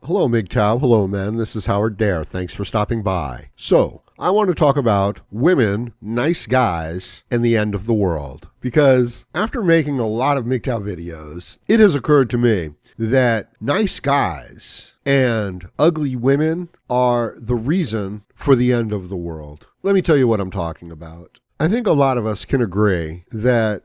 Hello, MGTOW. Hello, men. This is Howard Dare. Thanks for stopping by. So, I want to talk about women, nice guys, and the end of the world. Because after making a lot of MGTOW videos, it has occurred to me that nice guys and ugly women are the reason for the end of the world. Let me tell you what I'm talking about. I think a lot of us can agree that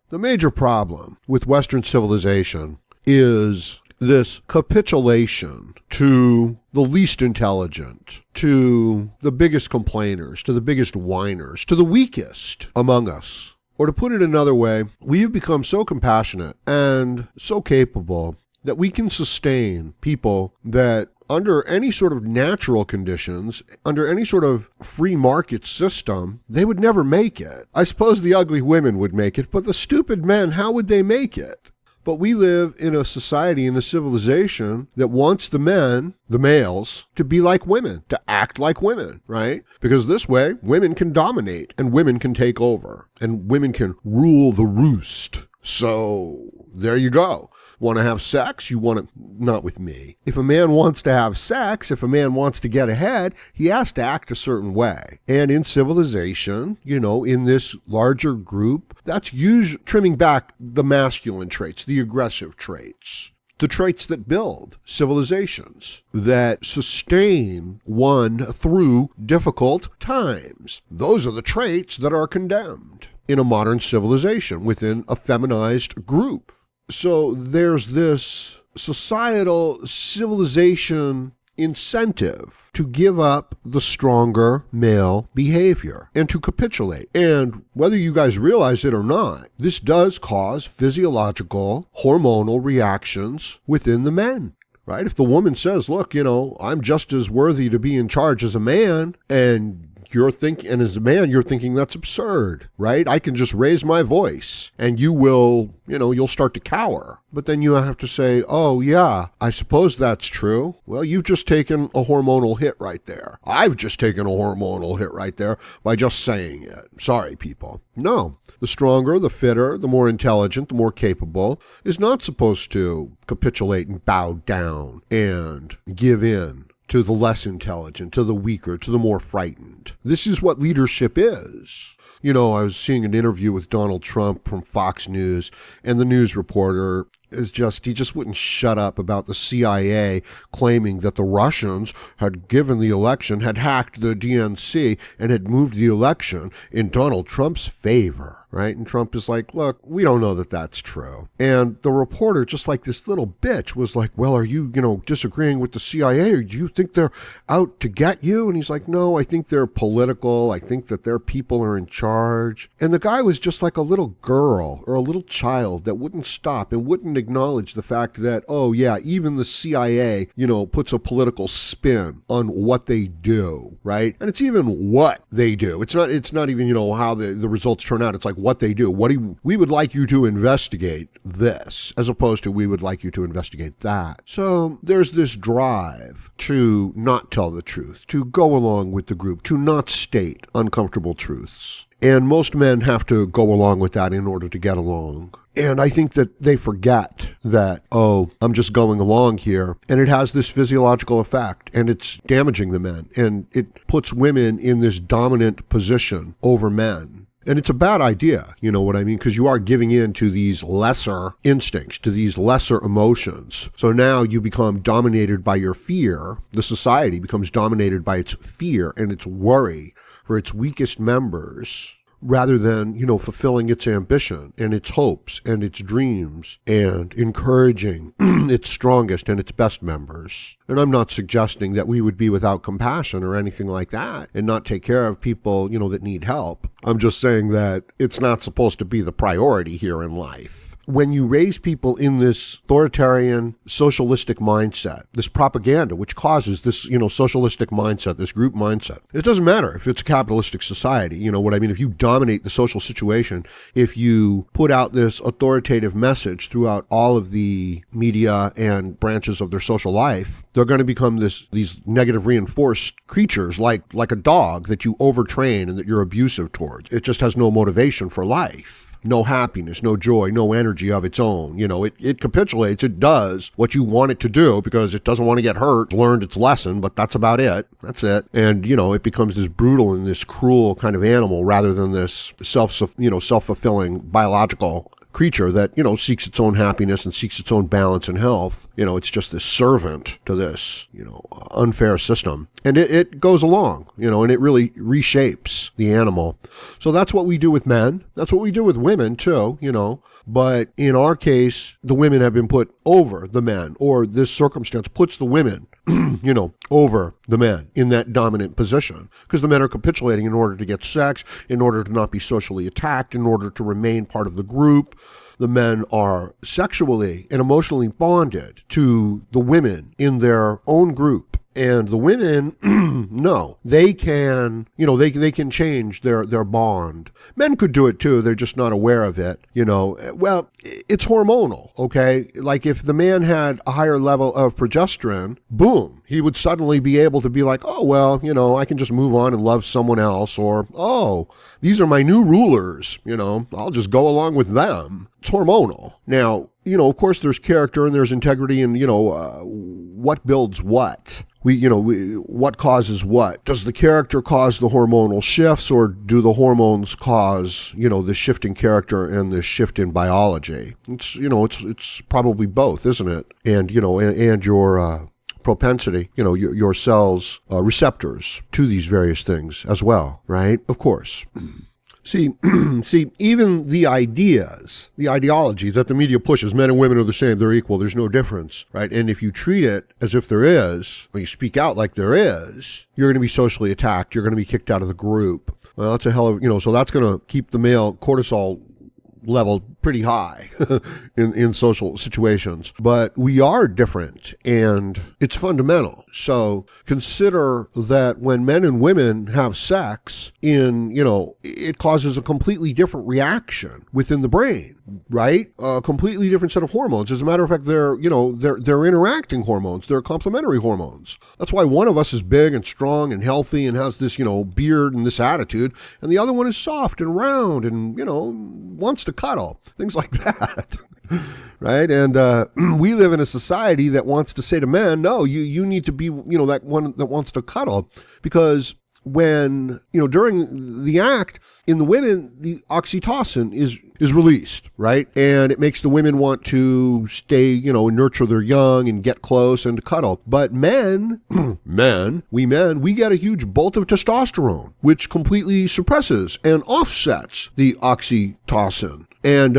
the major problem with Western civilization is this capitulation to the least intelligent, to the biggest complainers, to the biggest whiners, to the weakest among us. Or to put it another way, we've become so compassionate and so capable that we can sustain people that under any sort of natural conditions, under any sort of free market system, they would never make it. I suppose the ugly women would make it, but the stupid men, how would they make it? But we live in a society, in a civilization that wants the men, the males, to be like women, to act like women, right? Because this way, women can dominate and women can take over and women can rule the roost. So there you go. Want to have sex? You want to, not with me. If a man wants to have sex, if a man wants to get ahead, he has to act a certain way. And in civilization, in this larger group, that's usually trimming back the masculine traits, the aggressive traits, the traits that build civilizations, that sustain one through difficult times. Those are the traits that are condemned in a modern civilization within a feminized group. So there's this societal civilization incentive to give up the stronger male behavior and to capitulate. And whether you guys realize it or not, this does cause physiological, hormonal reactions within the men. Right? If the woman says, look, I'm just as worthy to be in charge as a man, and you're thinking, and as a man, you're thinking that's absurd, right? I can just raise my voice and you will, you'll start to cower. But then you have to say, oh yeah, I suppose that's true. Well, you've just taken a hormonal hit right there. I've just taken a hormonal hit right there by just saying it. Sorry, people. No, the stronger, the fitter, the more intelligent, the more capable is not supposed to capitulate and bow down and give in to the less intelligent, to the weaker, to the more frightened. This is what leadership is. I was seeing an interview with Donald Trump from Fox News, and the news reporter he just wouldn't shut up about the CIA claiming that the Russians had given the election, had hacked the DNC, and had moved the election in Donald Trump's favor, right? And Trump is like, look, we don't know that that's true. And the reporter, just like this little bitch, was like, well, are you, disagreeing with the CIA, or do you think they're out to get you? And he's like, no, I think they're political. I think that their people are in charge. And the guy was just like a little girl or a little child that wouldn't stop and wouldn't acknowledge the fact that, oh yeah, even the CIA, puts a political spin on what they do, right? And it's even what they do. It's not even, how the results turn out. It's like what they do. We would like you to investigate this, as opposed to we would like you to investigate that. So there's this drive to not tell the truth, to go along with the group, to not state uncomfortable truths. And most men have to go along with that in order to get along. And I think that they forget that, oh, I'm just going along here. And it has this physiological effect, and it's damaging the men. And it puts women in this dominant position over men. And it's a bad idea, you know what I mean? Because you are giving in to these lesser instincts, to these lesser emotions. So now you become dominated by your fear. The society becomes dominated by its fear and its worry for its weakest members, rather than, fulfilling its ambition and its hopes and its dreams and encouraging its strongest and its best members. And I'm not suggesting that we would be without compassion or anything like that and not take care of people, that need help. I'm just saying that it's not supposed to be the priority here in life. When you raise people in this authoritarian, socialistic mindset, this propaganda, which causes this, socialistic mindset, this group mindset, it doesn't matter if it's a capitalistic society, if you dominate the social situation, if you put out this authoritative message throughout all of the media and branches of their social life, they're going to become these negative reinforced creatures like a dog that you overtrain and that you're abusive towards. It just has no motivation for life. no happiness, no joy, no energy of its own. It capitulates, it does what you want it to do because it doesn't want to get hurt, learned its lesson, but that's about it. That's it. And, it becomes this brutal and this cruel kind of animal rather than this self-fulfilling biological creature that, seeks its own happiness and seeks its own balance and health. It's just this servant to this, unfair system. And it goes along, and it really reshapes the animal. So that's what we do with men. That's what we do with women too, But in our case, the women have been put over the men, or this circumstance puts the women, over the men in that dominant position. Because the men are capitulating in order to get sex, in order to not be socially attacked, in order to remain part of the group. The men are sexually and emotionally bonded to the women in their own group. And the women, no, they can, they can change their bond. Men could do it too. They're just not aware of it. Well, it's hormonal. Okay. Like if the man had a higher level of progesterone, boom, he would suddenly be able to be like, oh, well, I can just move on and love someone else. Or, oh, these are my new rulers. I'll just go along with them. It's hormonal. Now, of course there's character and there's integrity and, what builds what? What causes what? Does the character cause the hormonal shifts, or do the hormones cause, the shift in character and the shift in biology? It's probably both, isn't it? And, and your propensity, your cells, receptors to these various things as well, right? Of course. See, even the ideology that the media pushes, men and women are the same, they're equal, there's no difference, right? And if you treat it as if there is, or you speak out like there is, you're going to be socially attacked, you're going to be kicked out of the group. Well, that's a hell of, so that's going to keep the male cortisol level pretty high in social situations. But we are different, and it's fundamental. So consider that when men and women have sex, it causes a completely different reaction within the brain, right? A completely different set of hormones. As a matter of fact, they're interacting hormones. They're complementary hormones. That's why one of us is big and strong and healthy and has this, beard and this attitude, and the other one is soft and round and, wants to cuddle. Things like that. Right? And we live in a society that wants to say to men, no, you need to be, that one that wants to cuddle. Because when, during the act, in the women, the oxytocin is released, right? And it makes the women want to stay, nurture their young and get close and to cuddle. But men, we get a huge bolt of testosterone, which completely suppresses and offsets the oxytocin. And,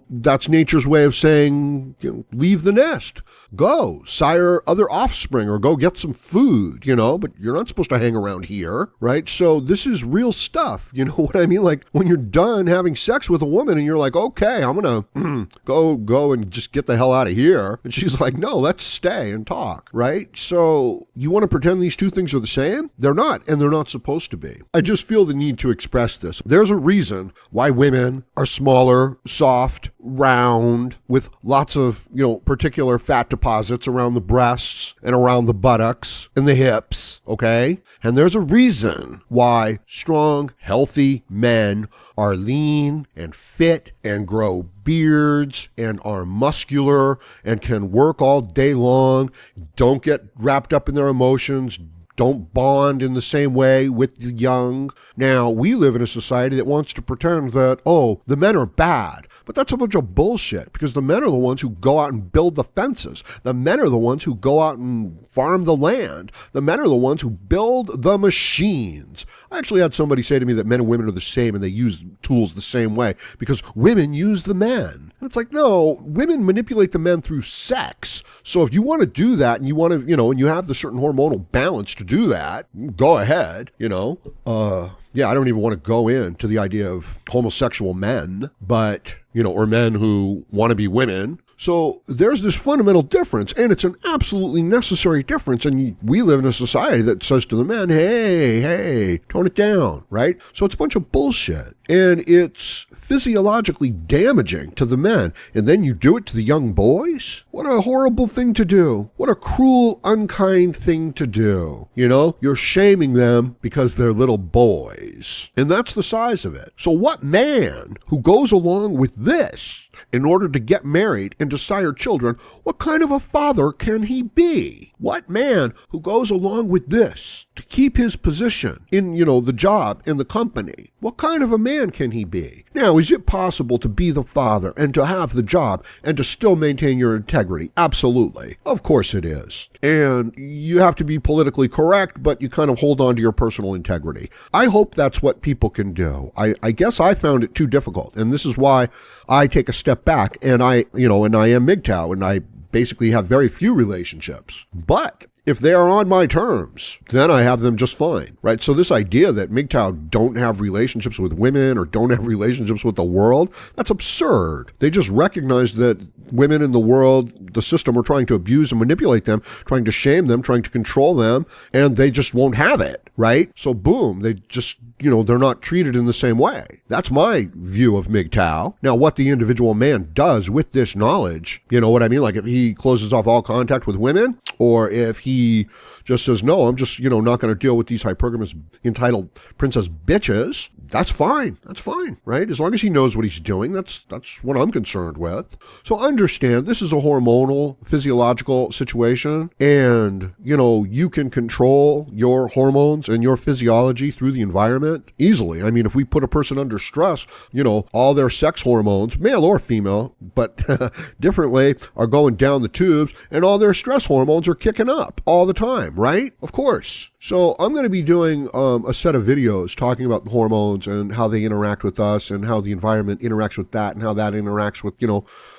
that's nature's way of saying, leave the nest. Go sire other offspring or go get some food, but you're not supposed to hang around here, right? So this is real stuff. You know what I mean? Like when you're done having sex with a woman and you're like, okay, I'm going to go and just get the hell out of here. And she's like, no, let's stay and talk, right? So you want to pretend these two things are the same? They're not, and they're not supposed to be. I just feel the need to express this. There's a reason why women are smaller, soft, round, with lots of, particular fat deposits around the breasts and around the buttocks and the hips, okay? And there's a reason why strong, healthy men are lean and fit and grow beards and are muscular and can work all day long, don't get wrapped up in their emotions, don't bond in the same way with the young. Now, we live in a society that wants to pretend that, the men are bad. But that's a bunch of bullshit, because the men are the ones who go out and build the fences. The men are the ones who go out and farm the land. The men are the ones who build the machines. I actually had somebody say to me that men and women are the same and they use tools the same way because women use the men. And it's like, no, women manipulate the men through sex. So if you want to do that and you want to, and you have the certain hormonal balance to do that, go ahead, Yeah, I don't even want to go into the idea of homosexual men, but, or men who want to be women. So there's this fundamental difference, and it's an absolutely necessary difference. And we live in a society that says to the men, hey, tone it down, right? So it's a bunch of bullshit. And it's physiologically damaging to the men, and then you do it to the young boys? What a horrible thing to do. What a cruel, unkind thing to do. You're shaming them because they're little boys. And that's the size of it. So what man who goes along with this in order to get married and to sire children, what kind of a father can he be? What man who goes along with this to keep his position in, the job, in the company, what kind of a man can he be? Now, is it possible to be the father and to have the job and to still maintain your integrity? Absolutely. Of course it is. And you have to be politically correct, but you kind of hold on to your personal integrity. I hope that's what people can do. I guess I found it too difficult. And this is why I take a step back, and I am MGTOW, and I basically have very few relationships. But if they are on my terms, then I have them just fine, right? So this idea that MGTOW don't have relationships with women or don't have relationships with the world, that's absurd. They just recognize that women in the world, the system, are trying to abuse and manipulate them, trying to shame them, trying to control them, and they just won't have it, right? So boom, they just, they're not treated in the same way. That's my view of MGTOW. Now, what the individual man does with this knowledge, you know what I mean? Like if he closes off all contact with women, or if he just says, no, I'm just, not going to deal with these hypergamous, entitled princess bitches, that's fine. That's fine, right? As long as he knows what he's doing, that's what I'm concerned with. So understand, this is a hormonal, physiological situation, and, you can control your hormones and your physiology through the environment easily. I mean, if we put a person under stress, all their sex hormones, male or female, but differently, are going down the tubes, and all their stress hormones are kicking up all the time, right? Of course. So I'm going to be doing a set of videos talking about the hormones and how they interact with us and how the environment interacts with that and how that interacts with,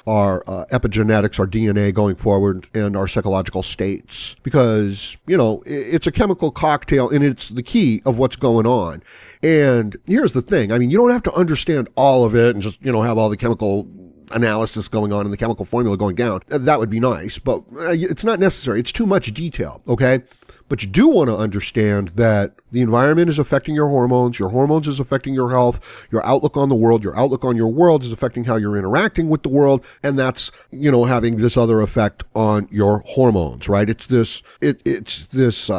our epigenetics, our DNA going forward, and our psychological states. Because, it's a chemical cocktail, and it's the key of what's going on. And here's the thing. I mean, you don't have to understand all of it and just, have all the chemical analysis going on and the chemical formula going down. That would be nice, but it's not necessary. It's too much detail, okay? But you do want to understand that the environment is affecting your hormones is affecting your health, your outlook on the world, your outlook on your world is affecting how you're interacting with the world, and that's, having this other effect on your hormones, right? It's this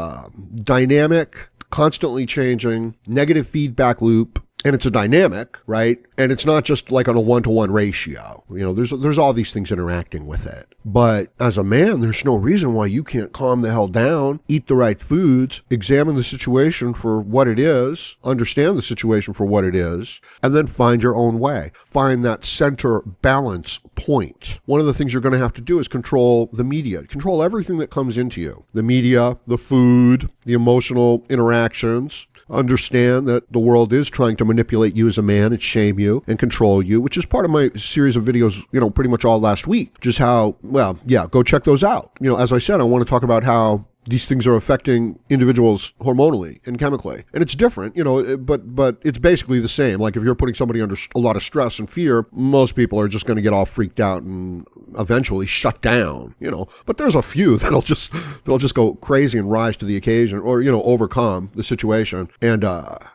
dynamic, constantly changing, negative feedback loop. And it's a dynamic, right? And it's not just like on a 1-to-1 ratio. There's all these things interacting with it. But as a man, there's no reason why you can't calm the hell down, eat the right foods, examine the situation for what it is, understand the situation for what it is, and then find your own way. Find that center balance point. One of the things you're going to have to do is control the media. Control everything that comes into you. The media, the food, the emotional interactions. Understand that the world is trying to manipulate you as a man and shame you and control you, which is part of my series of videos, pretty much all last week. Just how, go check those out. As I said, I want to talk about how these things are affecting individuals hormonally and chemically. And it's different, but it's basically the same. Like if you're putting somebody under a lot of stress and fear, most people are just going to get all freaked out and eventually shut down, But there's a few that'll just go crazy and rise to the occasion or, overcome the situation. And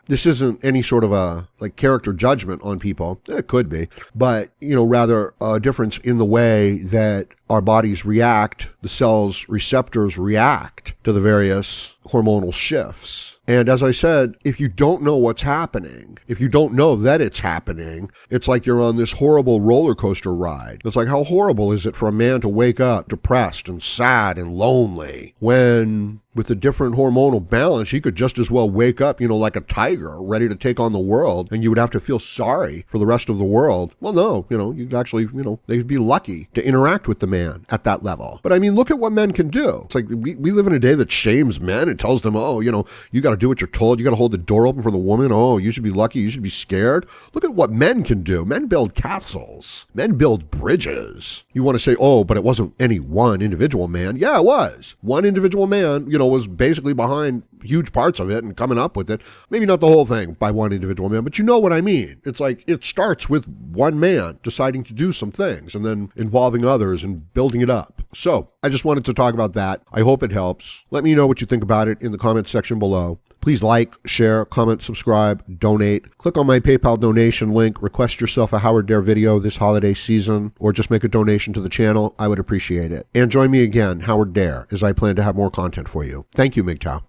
this isn't any sort of a character judgment on people. It could be, but, rather a difference in the way that our bodies react, the cell's receptors react to the various hormonal shifts. And as I said, if you don't know what's happening, if you don't know that it's happening, it's like you're on this horrible roller coaster ride. It's like, how horrible is it for a man to wake up depressed and sad and lonely when with a different hormonal balance, he could just as well wake up, like a tiger ready to take on the world, and you would have to feel sorry for the rest of the world. Well, no, you'd actually, they'd be lucky to interact with the man at that level. But I mean, look at what men can do. It's like we live in a day that shames men and tells them, oh, you got to do what you're told. You got to hold the door open for the woman. Oh, you should be lucky. You should be scared. Look at what men can do. Men build castles. Men build bridges. You want to say, oh, but it wasn't any one individual man. Yeah, it was. One individual man, was basically behind huge parts of it and coming up with it. Maybe not the whole thing by one individual man, but you know what I mean. It's like it starts with one man deciding to do some things and then involving others and building it up. So I just wanted to talk about that. I hope it helps. Let me know what you think about it in the comments section below. Please like, share, comment, subscribe, donate. Click on my PayPal donation link, request yourself a Howard Dare video this holiday season, or just make a donation to the channel. I would appreciate it. And join me again, Howard Dare, as I plan to have more content for you. Thank you, MGTOW.